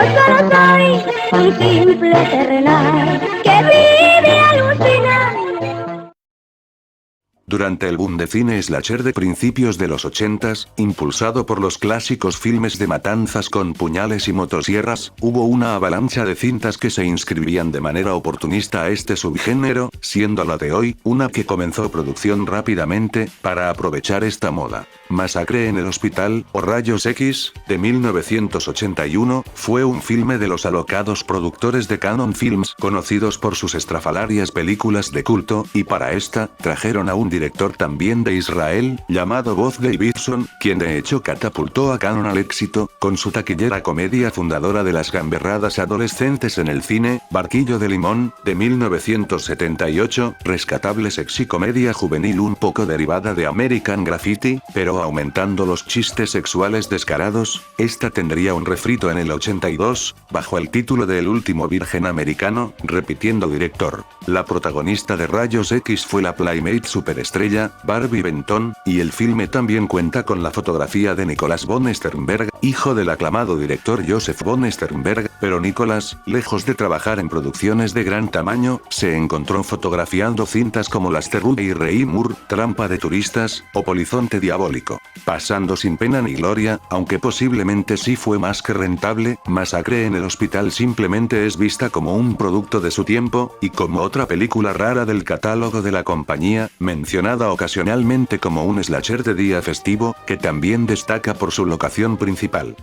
solo soy un simple terrenal que vive alucinando. Durante el boom de cine slasher de principios de los 80s, impulsado por los clásicos filmes de matanzas con puñales y motosierras, hubo una avalancha de cintas que se inscribían de manera oportunista a este subgénero, siendo la de hoy, una que comenzó producción rápidamente, para aprovechar esta moda. Masacre en el Hospital, o Rayos X, de 1981, fue un filme de los alocados productores de Cannon Films, conocidos por sus estrafalarias películas de culto, y para esta, trajeron a un director también de Israel, llamado Boz Davidson, quien de hecho catapultó a Cannon al éxito, con su taquillera comedia fundadora de las gamberradas adolescentes en el cine, Barquillo de Limón, de 1978, rescatable sexy comedia juvenil un poco derivada de American Graffiti, pero aumentando los chistes sexuales descarados. Esta tendría un refrito en el 82, bajo el título de El último virgen americano, repitiendo director. La protagonista de Rayos X fue la Playmate superestrella, Barbie Benton, y el filme también cuenta con la fotografía de Nicholas von Sternberg, hijo del aclamado director Joseph von Sternberg, pero Nicholas, lejos de trabajar en producciones de gran tamaño, se encontró fotografiando cintas como Las Terrube y Rey Moore, Trampa de turistas, o Polizonte diabólico. Pasando sin pena ni gloria, aunque posiblemente sí fue más que rentable, Masacre en el Hospital simplemente es vista como un producto de su tiempo, y como otra película rara del catálogo de la compañía, mencionada ocasionalmente como un slasher de día festivo, que también destaca por su locación principal.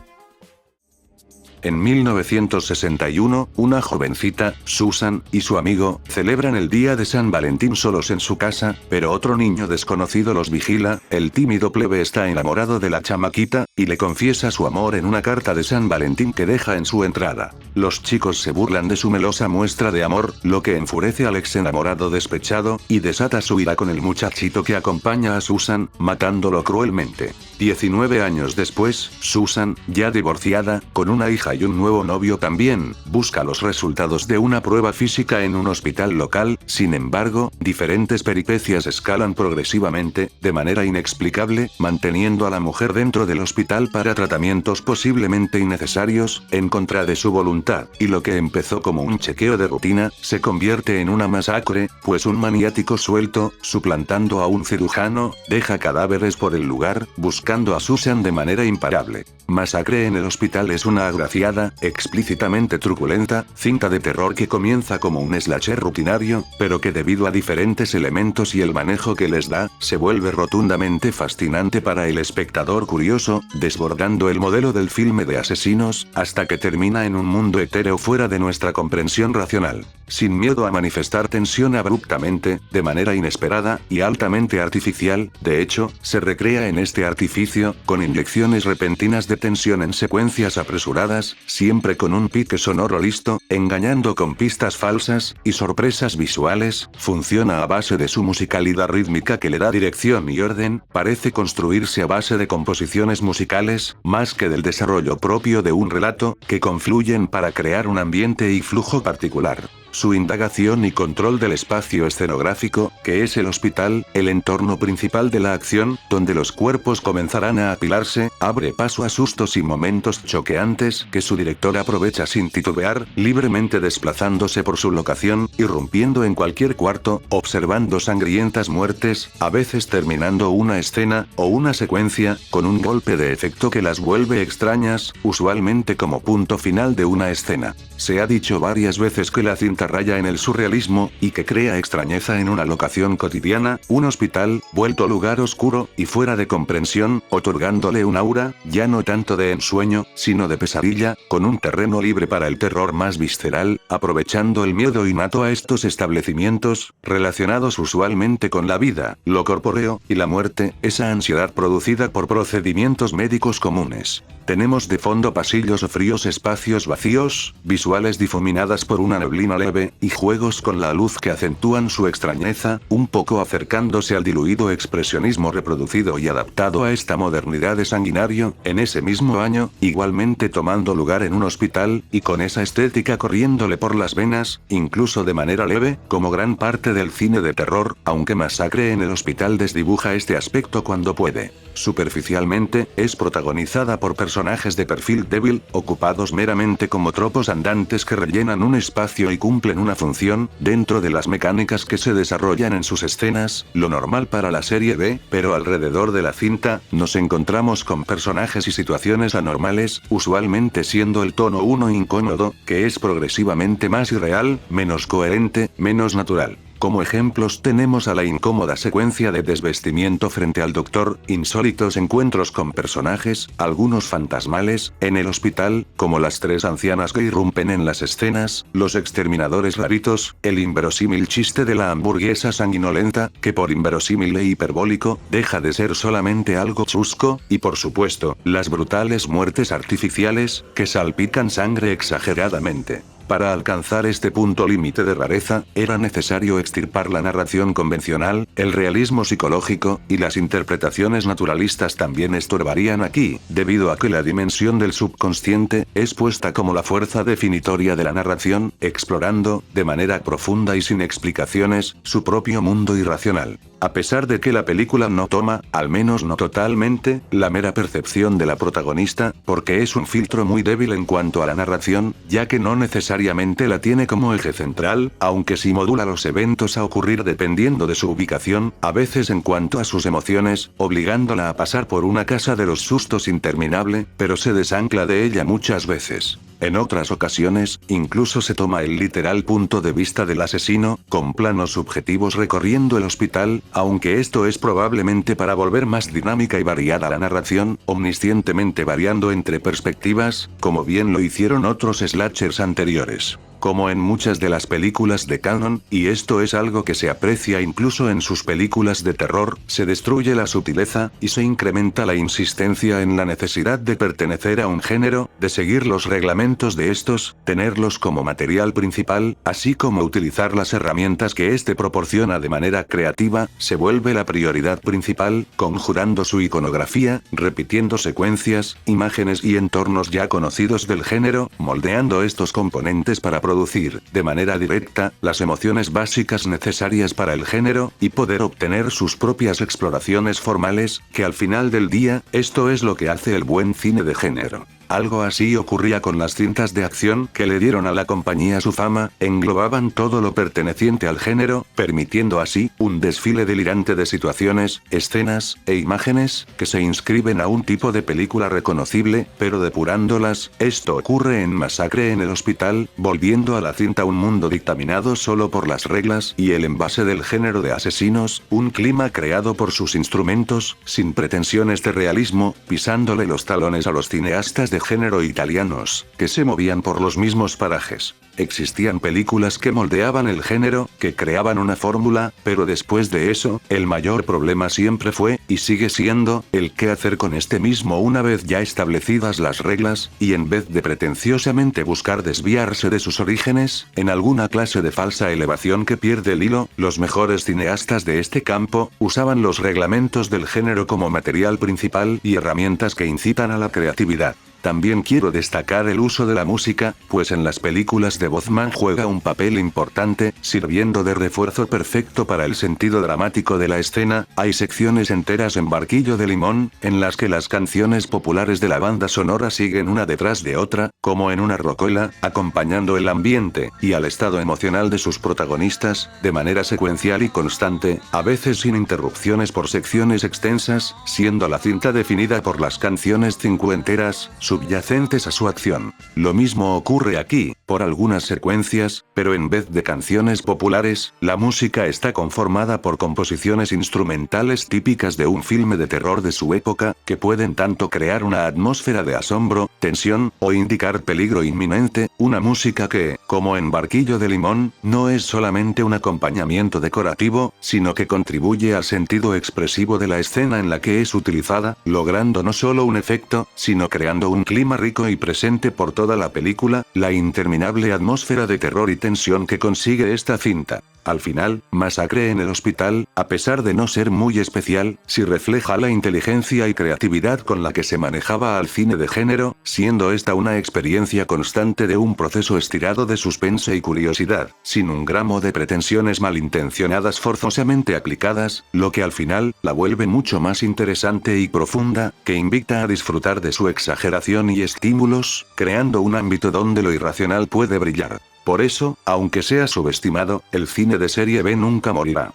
En 1961, una jovencita, Susan, y su amigo, celebran el día de San Valentín solos en su casa, pero otro niño desconocido los vigila. El tímido plebe está enamorado de la chamaquita, y le confiesa su amor en una carta de San Valentín que deja en su entrada. Los chicos se burlan de su melosa muestra de amor, lo que enfurece al ex enamorado despechado, y desata su ira con el muchachito que acompaña a Susan, matándolo cruelmente. 19 años después, Susan, ya divorciada, con una hija y un nuevo novio también, busca los resultados de una prueba física en un hospital local. Sin embargo, diferentes peripecias escalan progresivamente, de manera inexplicable, manteniendo a la mujer dentro del hospital para tratamientos posiblemente innecesarios, en contra de su voluntad, y lo que empezó como un chequeo de rutina, se convierte en una masacre, pues un maniático suelto, suplantando a un cirujano, deja cadáveres por el lugar, buscando a Susan de manera imparable. Masacre en el Hospital es una agraciada, explícitamente truculenta, cinta de terror que comienza como un slasher rutinario, pero que debido a diferentes elementos y el manejo que les da, se vuelve rotundamente fascinante para el espectador curioso, desbordando el modelo del filme de asesinos, hasta que termina en un mundo etéreo fuera de nuestra comprensión racional. Sin miedo a manifestar tensión abruptamente, de manera inesperada, y altamente artificial, de hecho, se recrea en este artificio, con inyecciones repentinas de tensión en secuencias apresuradas, siempre con un pique sonoro listo, engañando con pistas falsas, y sorpresas visuales. Funciona a base de su musicalidad rítmica que le da dirección y orden, parece construirse a base de composiciones musicales, más que del desarrollo propio de un relato, que confluyen para crear un ambiente y flujo particular. Su indagación y control del espacio escenográfico, que es el hospital, el entorno principal de la acción, donde los cuerpos comenzarán a apilarse, abre paso a sustos y momentos choqueantes que su director aprovecha sin titubear, libremente desplazándose por su locación, irrumpiendo en cualquier cuarto, observando sangrientas muertes, a veces terminando una escena, o una secuencia, con un golpe de efecto que las vuelve extrañas, usualmente como punto final de una escena. Se ha dicho varias veces que la cinta raya en el surrealismo, y que crea extrañeza en una locación cotidiana, un hospital, vuelto lugar oscuro, y fuera de comprensión, otorgándole un aura, ya no tanto de ensueño, sino de pesadilla, con un terreno libre para el terror más visceral, aprovechando el miedo innato a estos establecimientos, relacionados usualmente con la vida, lo corpóreo, y la muerte, esa ansiedad producida por procedimientos médicos comunes. Tenemos de fondo pasillos o fríos espacios vacíos, visuales difuminadas por una neblina leve nieve, y juegos con la luz que acentúan su extrañeza, un poco acercándose al diluido expresionismo reproducido y adaptado a esta modernidad de Sanguinario, en ese mismo año, igualmente tomando lugar en un hospital, y con esa estética corriéndole por las venas, incluso de manera leve, como gran parte del cine de terror, aunque Masacre en el Hospital desdibuja este aspecto cuando puede. Superficialmente, es protagonizada por personajes de perfil débil, ocupados meramente como tropos andantes que rellenan un espacio y cumplen una función, dentro de las mecánicas que se desarrollan en sus escenas, lo normal para la serie B, pero alrededor de la cinta, nos encontramos con personajes y situaciones anormales, usualmente siendo el tono 1 incómodo, que es progresivamente más irreal, menos coherente, menos natural. Como ejemplos tenemos a la incómoda secuencia de desvestimiento frente al doctor, insólitos encuentros con personajes, algunos fantasmales, en el hospital, como las 3 ancianas que irrumpen en las escenas, los exterminadores raritos, el inverosímil chiste de la hamburguesa sanguinolenta, que por inverosímil e hiperbólico, deja de ser solamente algo chusco, y por supuesto, las brutales muertes artificiales, que salpican sangre exageradamente. Para alcanzar este punto límite de rareza, era necesario extirpar la narración convencional, el realismo psicológico, y las interpretaciones naturalistas también estorbarían aquí, debido a que la dimensión del subconsciente, es puesta como la fuerza definitoria de la narración, explorando, de manera profunda y sin explicaciones, su propio mundo irracional. A pesar de que la película no toma, al menos no totalmente, la mera percepción de la protagonista, porque es un filtro muy débil en cuanto a la narración, ya que no necesariamente la tiene como eje central, aunque sí modula los eventos a ocurrir dependiendo de su ubicación, a veces en cuanto a sus emociones, obligándola a pasar por una casa de los sustos interminable, pero se desancla de ella muchas veces. En otras ocasiones, incluso se toma el literal punto de vista del asesino, con planos subjetivos recorriendo el hospital, aunque esto es probablemente para volver más dinámica y variada la narración, omniscientemente variando entre perspectivas, como bien lo hicieron otros slashers anteriores. Como en muchas de las películas de Cannon, y esto es algo que se aprecia incluso en sus películas de terror, se destruye la sutileza, y se incrementa la insistencia en la necesidad de pertenecer a un género, de seguir los reglamentos de estos, tenerlos como material principal, así como utilizar las herramientas que éste proporciona de manera creativa, se vuelve la prioridad principal, conjurando su iconografía, repitiendo secuencias, imágenes y entornos ya conocidos del género, moldeando estos componentes para producir, de manera directa, las emociones básicas necesarias para el género, y poder obtener sus propias exploraciones formales, que al final del día, esto es lo que hace el buen cine de género. Algo así ocurría con las cintas de acción que le dieron a la compañía su fama, englobaban todo lo perteneciente al género, permitiendo así, un desfile delirante de situaciones, escenas, e imágenes, que se inscriben a un tipo de película reconocible, pero depurándolas, esto ocurre en Masacre en el Hospital, volviendo a la cinta un mundo dictaminado solo por las reglas y el envase del género de asesinos, un clima creado por sus instrumentos, sin pretensiones de realismo, pisándole los talones a los cineastas de género italianos, que se movían por los mismos parajes. Existían películas que moldeaban el género, que creaban una fórmula, pero después de eso, el mayor problema siempre fue, y sigue siendo, el qué hacer con este mismo una vez ya establecidas las reglas, y en vez de pretenciosamente buscar desviarse de sus orígenes, en alguna clase de falsa elevación que pierde el hilo, los mejores cineastas de este campo, usaban los reglamentos del género como material principal y herramientas que incitan a la creatividad. También quiero destacar el uso de la música, pues en las películas de Bothman juega un papel importante, sirviendo de refuerzo perfecto para el sentido dramático de la escena. Hay secciones enteras en Barquillo de Limón, en las que las canciones populares de la banda sonora siguen una detrás de otra, como en una rocola, acompañando el ambiente, y al estado emocional de sus protagonistas, de manera secuencial y constante, a veces sin interrupciones por secciones extensas, siendo la cinta definida por las canciones cincuenteras, subyacentes a su acción. Lo mismo ocurre aquí, por algunas secuencias, pero en vez de canciones populares, la música está conformada por composiciones instrumentales típicas de un filme de terror de su época, que pueden tanto crear una atmósfera de asombro, tensión, o indicar peligro inminente, una música que, como en Barquillo de Limón, no es solamente un acompañamiento decorativo, sino que contribuye al sentido expresivo de la escena en la que es utilizada, logrando no solo un efecto, sino creando una un clima rico y presente por toda la película, la interminable atmósfera de terror y tensión que consigue esta cinta. Al final, Masacre en el hospital, a pesar de no ser muy especial, sí refleja la inteligencia y creatividad con la que se manejaba al cine de género, siendo esta una experiencia constante de un proceso estirado de suspense y curiosidad, sin un gramo de pretensiones malintencionadas forzosamente aplicadas, lo que al final, la vuelve mucho más interesante y profunda, que invita a disfrutar de su exageración y estímulos, creando un ámbito donde lo irracional puede brillar. Por eso, aunque sea subestimado, el cine de serie B nunca morirá.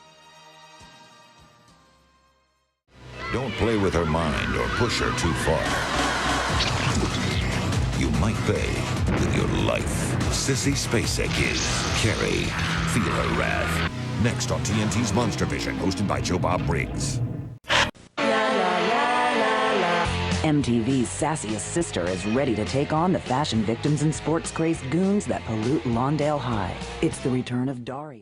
Don't play with her mind or push her too far. You might pay with your life. Sissy Spacek is Carrie. Feel her wrath. Next on TNT's Monster Vision, hosted by Joe Bob Briggs. MTV's sassiest sister is ready to take on the fashion victims and sports-crazed goons that pollute Lawndale High. It's the return of Daria.